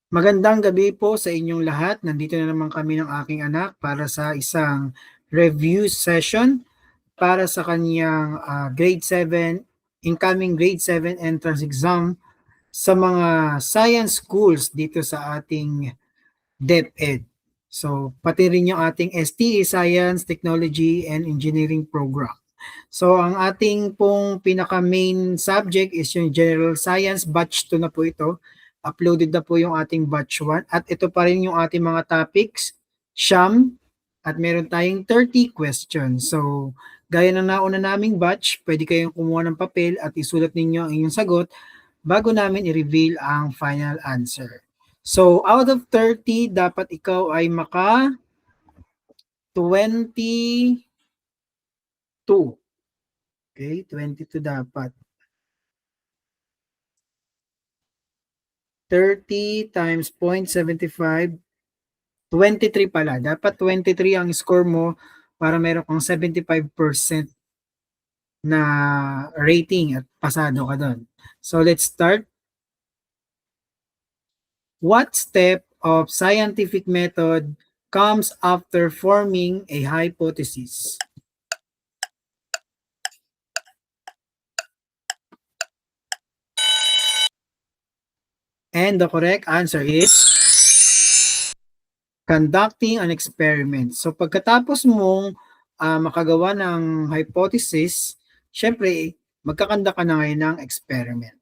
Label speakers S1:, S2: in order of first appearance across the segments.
S1: Magandang gabi po sa inyong lahat. Nandito na naman kami ng aking anak para sa isang review session para sa kanyang grade 7, incoming grade 7 entrance exam sa mga science schools dito sa ating DepEd. So, pati rin yung ating STE, Science, Technology, and Engineering Program. So, ang ating pong pinaka-main subject is yung General Science, batch 2 na po ito. Uploaded na po yung ating batch 1. At ito pa rin yung ating mga topics, SHAM, at meron tayong 30 questions. So, gaya ng nauna naming batch, pwede kayong kumuha ng papel at isulat ninyo ang inyong sagot bago namin i-reveal ang final answer. So, out of 30, dapat ikaw ay maka 22. Okay, 22 dapat. 30 times 0.75, 23 pala. Dapat 23 ang score mo para meron kang 75% na rating at pasado ka doon. So let's start. What step of scientific method comes after forming a hypothesis? And the correct answer is conducting an experiment. So pagkatapos mong makagawa ng hypothesis, syempre magkakanda ka na ngayon ng experiment.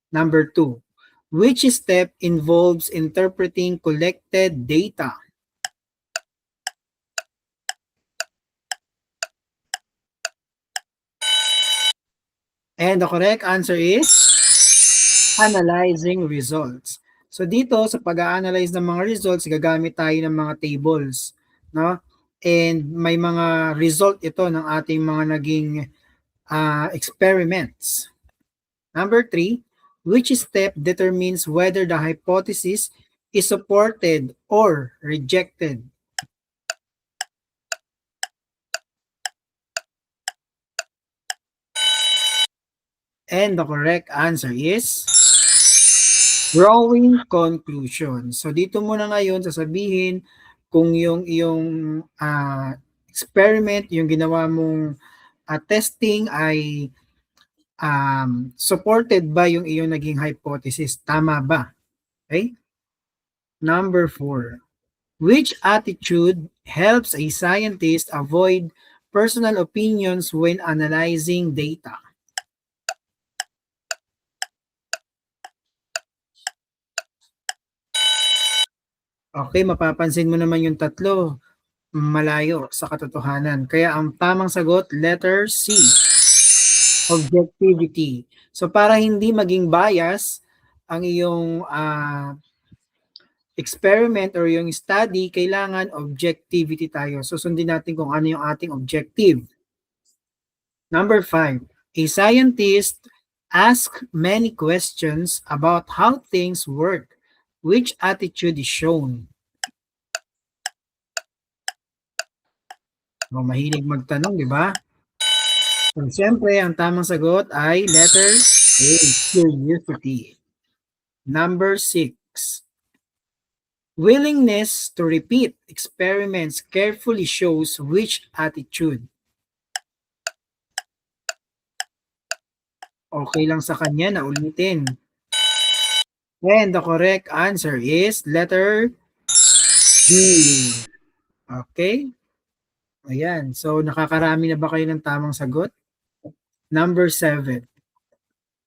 S1: Number 2, which step involves interpreting collected data? And the correct answer is analyzing results. So dito sa pag-a-analyze ng mga results, gagamit tayo ng mga tables, no? And may mga result ito ng ating mga naging experiments. Number 3, which step determines whether the hypothesis is supported or rejected? And the correct answer is drawing conclusion. So dito muna ngayon sasabihin kung yung iyong experiment, yung ginawa mong testing ay supported ba yung iyong naging hypothesis? Tama ba? Okay? Number 4. Which attitude helps a scientist avoid personal opinions when analyzing data? Okay, mapapansin mo naman yung tatlo, malayo sa katotohanan. Kaya ang tamang sagot, letter C, objectivity. So para hindi maging bias ang iyong experiment or yung study, kailangan objectivity tayo. So sundin natin kung ano yung ating objective. Number 5, a scientist asks many questions about how things work. Which attitude is shown? O, mahilig magtanong, di ba? So, siyempre, ang tamang sagot ay letter A, curiosity. Number 6, willingness to repeat experiments carefully shows which attitude? Okay lang sa kanya na ulitin. And the correct answer is letter D. Okay? Ayan. So, nakakarami na ba kayo ng tamang sagot? Number 7.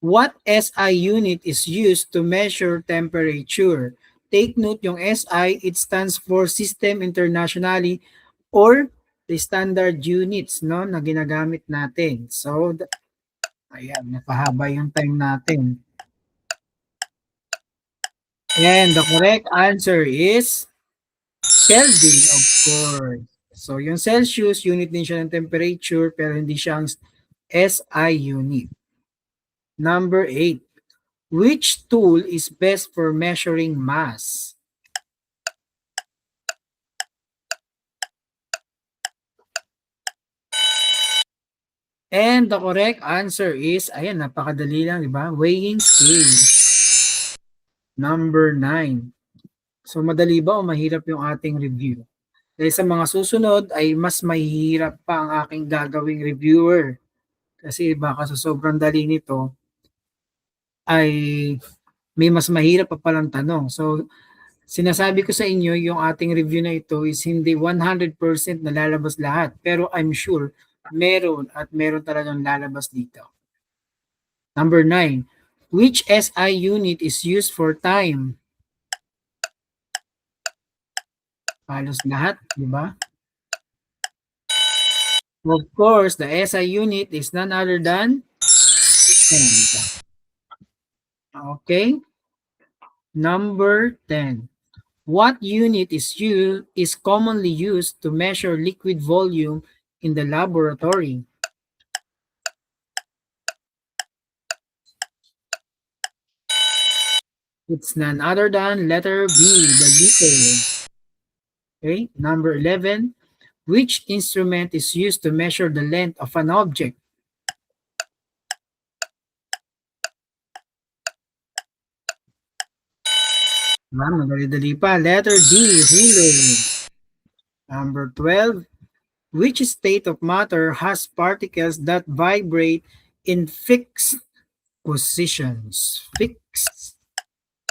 S1: What SI unit is used to measure temperature? Take note yung SI, it stands for System Internationally or the standard units, no, na ginagamit natin. So, ayan, napahaba yung time natin. And the correct answer is Kelvin, of course. So, yung Celsius, unit din siya ng temperature, pero hindi siya ang SI unit. Number 8. Which tool is best for measuring mass? And the correct answer is, ayan, napakadali lang, di ba? Weighing scale. Number 9. So madali ba o mahirap yung ating review? Dahil sa mga susunod ay mas mahihirap pa ang aking gagawing reviewer. Kasi baka sa sobrang dali nito ay may mas mahirap pa palang tanong. So sinasabi ko sa inyo yung ating review na ito is hindi 100% na lalabas lahat. Pero I'm sure meron at meron talagang lalabas dito. Number 9. Which SI unit is used for time? Halos lahat, di ba? Of course, the SI unit is none other than second. Okay? Number 10. What unit is commonly used to measure liquid volume in the laboratory? It's none other than letter B, the liter. Okay? Number 11. Which instrument is used to measure the length of an object? Madali-dali pa. Letter D, ruler. Number 12. Which state of matter has particles that vibrate in fixed positions? Fixed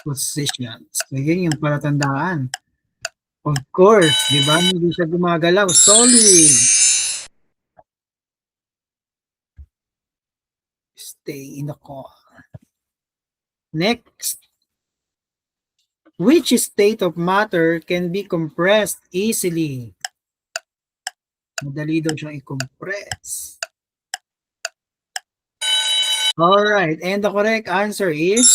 S1: positions. So, yun yung palatandaan. Of course, di ba? Hindi siya gumagalaw. Solid. Stay in the core. Next. Which state of matter can be compressed easily? Madali daw siyang i-compress. Alright, and the correct answer is,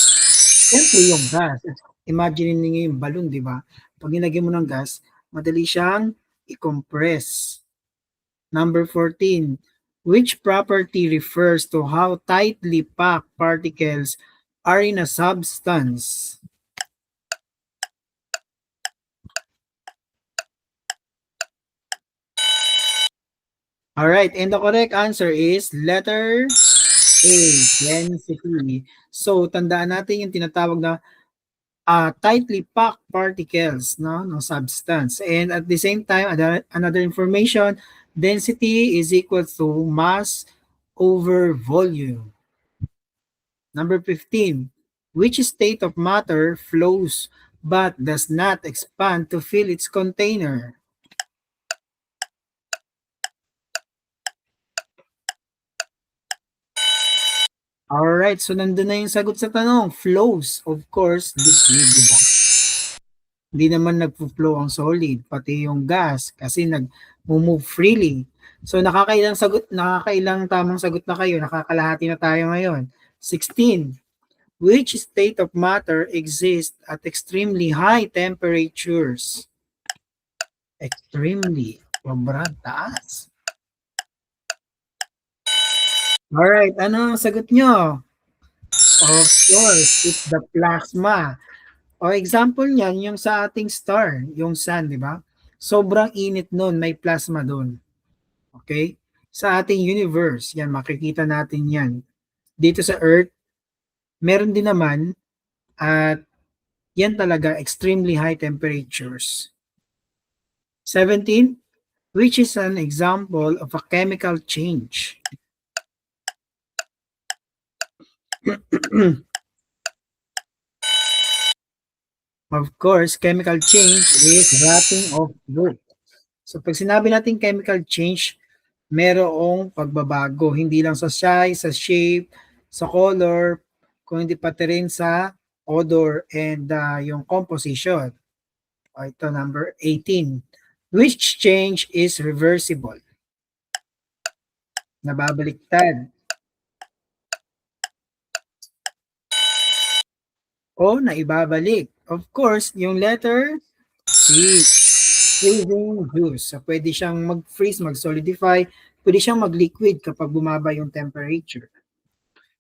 S1: siyempre yung gas. Imagine niyo yung balloon, di ba? Pag nilagyan mo ng gas, madali siyang i-compress. Number 14. Which property refers to how tightly packed particles are in a substance? Alright, and the correct answer is letter A, density. So, tandaan natin yung tinatawag na tightly packed particles ng substance. And at the same time, another information, density is equal to mass over volume. Number 15, which state of matter flows but does not expand to fill its container? Alright, so nandun na yung sagot sa tanong. Flows, of course, liquid, diba? Hindi naman nagpo-flow ang solid, pati yung gas kasi nag-move freely. So nakakailang tamang sagot na kayo, nakakalahati na tayo ngayon. 16. Which state of matter exists at extremely high temperatures? Extremely, sobrang taas. Alright, ano ang sagot nyo? Of course, it's the plasma. O example niyan, yung sa ating star, yung sun, di ba? Sobrang init nun, may plasma doon. Okay? Sa ating universe, yan, makikita natin yan. Dito sa Earth, meron din naman, at yan talaga, extremely high temperatures. 17, which is an example of a chemical change. Of course, chemical change is rotting of wood. So pag sinabi natin chemical change, merong pagbabago, hindi lang sa size, sa shape, sa color, kundi pati rin sa odor and yung composition. Ito number 18. Which change is reversible? Nababaliktad. O naibabalik. Of course, yung letter C. Freezing juice. So, pwede siyang mag-freeze, mag-solidify, pwede siyang mag-liquid kapag bumaba yung temperature.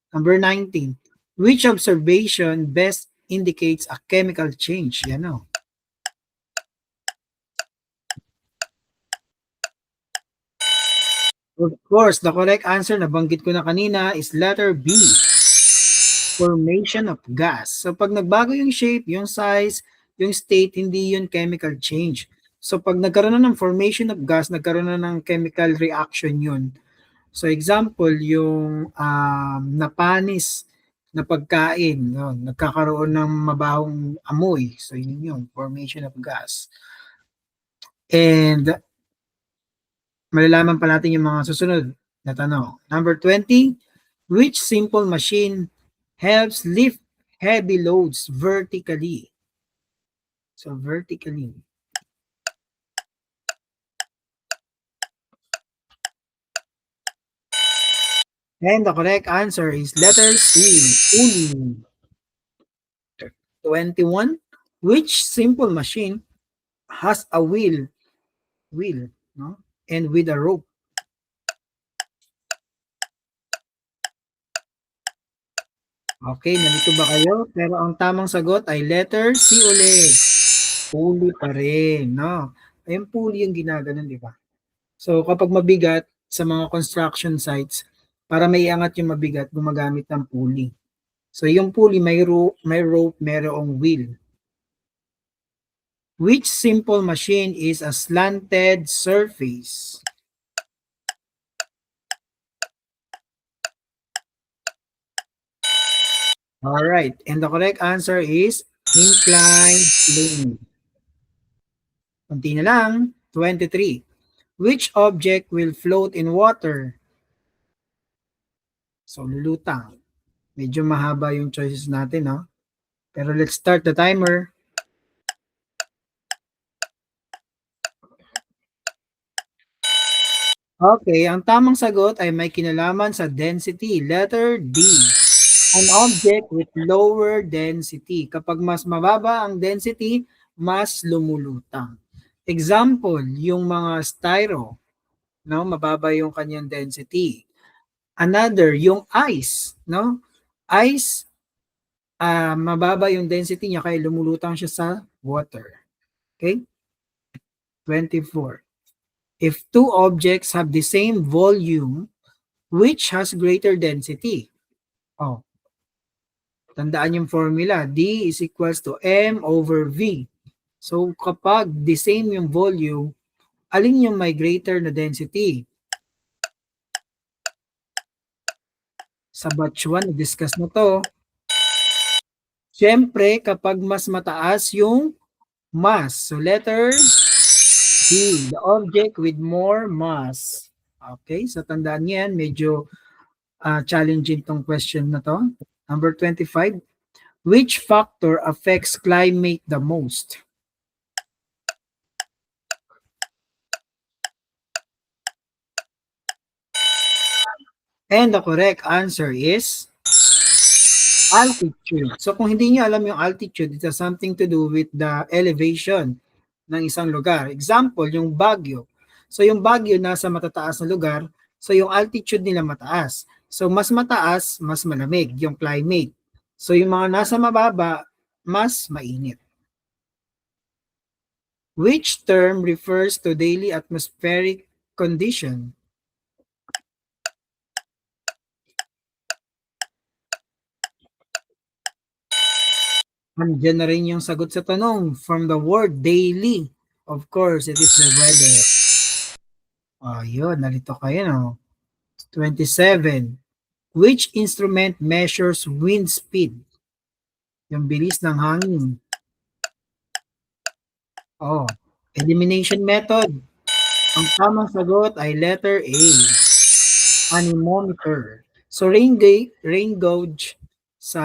S1: Number 19. Which observation best indicates a chemical change? Yan o. Of course, the correct answer, nabanggit ko na kanina, is letter B. formation of gas. So pag nagbago yung shape, yung size, yung state, hindi yun chemical change. So pag nagkaroon na ng formation of gas, nagkaroon na ng chemical reaction yun. So example, yung napanis na pagkain, no, nagkakaroon ng mabahong amoy. So yun yung formation of gas. And malalaman pa natin yung mga susunod na tanong. Number 20, which simple machine helps lift heavy loads vertically? So vertically. And the correct answer is letter C, pulley. 21, which simple machine has a wheel, no? And with a rope. Okay, nalito ba kayo? Pero ang tamang sagot ay letter C ulit. Pulley pa rin, no? Ayun, pulley yung ginaganon, di ba? So, kapag mabigat sa mga construction sites, para may angat yung mabigat, gumagamit ng pulley. So, yung pulley, may rope, mayroong wheel. Which simple machine is a slanted surface? All right, and the correct answer is inclined plane. Kunti na lang, 23. Which object will float in water? So, lulutang. Medyo mahaba yung choices natin, no? Pero let's start the timer. Okay, ang tamang sagot ay may kinalaman sa density. Letter D. An object with lower density. Kapag mas mababa ang density, mas lumulutang. Example, yung mga styro, no? Mababa yung kanyang density. Another, yung ice, no? Ice, mababa yung density niya kaya lumulutang siya sa water. Okay? 24. If two objects have the same volume, which has greater density? Oh, tandaan yung formula. D is equals to M over V. So, kapag the same yung volume, alin yung may greater na density? Sa batch 1, discuss na to. Siyempre, kapag mas mataas yung mass. So, letter D, the object with more mass. Okay, so tandaan niyan, medyo challenging tong question na to. Number 25, which factor affects climate the most? And the correct answer is altitude. So kung hindi niyo alam yung altitude, it has something to do with the elevation ng isang lugar. Example, yung Baguio. So yung Baguio nasa matataas na lugar, so yung altitude nila mataas. So mas mataas, mas malamig yung climate. So yung mga nasa mababa, mas mainit. Which term refers to daily atmospheric condition? Andiyan na rin yung sagot sa tanong from the word daily. Of course, it is the weather. Oh, yun. Nalito kayo, no? 27. Which instrument measures wind speed? Yung bilis ng hangin. Oh, elimination method. Ang tamang sagot ay letter A, anemometer. So rain gauge sa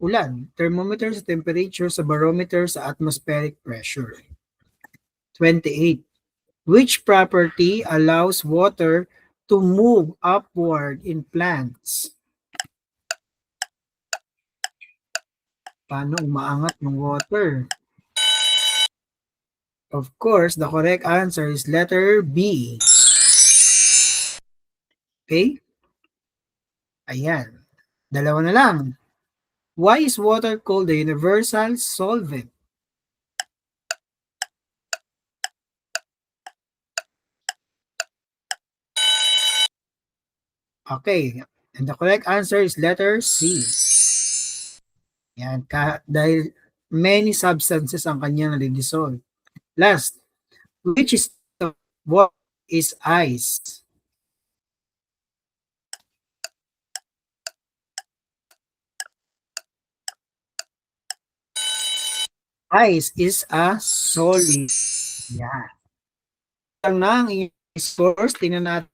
S1: ulan, thermometer sa temperature, sa barometer sa atmospheric pressure. 28. Which property allows water to move upward in plants? Paano umaangat yung water? Of course, the correct answer is letter B. Okay? Ayan. Dalawa na lang. Why is water called the universal solvent? Okay. And the correct answer is letter C. Yan, dahil many substances ang kanyang nalidissolve. Last, which is the what is ice? Ice is a solid. Yan. Lang na ang inyong scores. Tingnan natin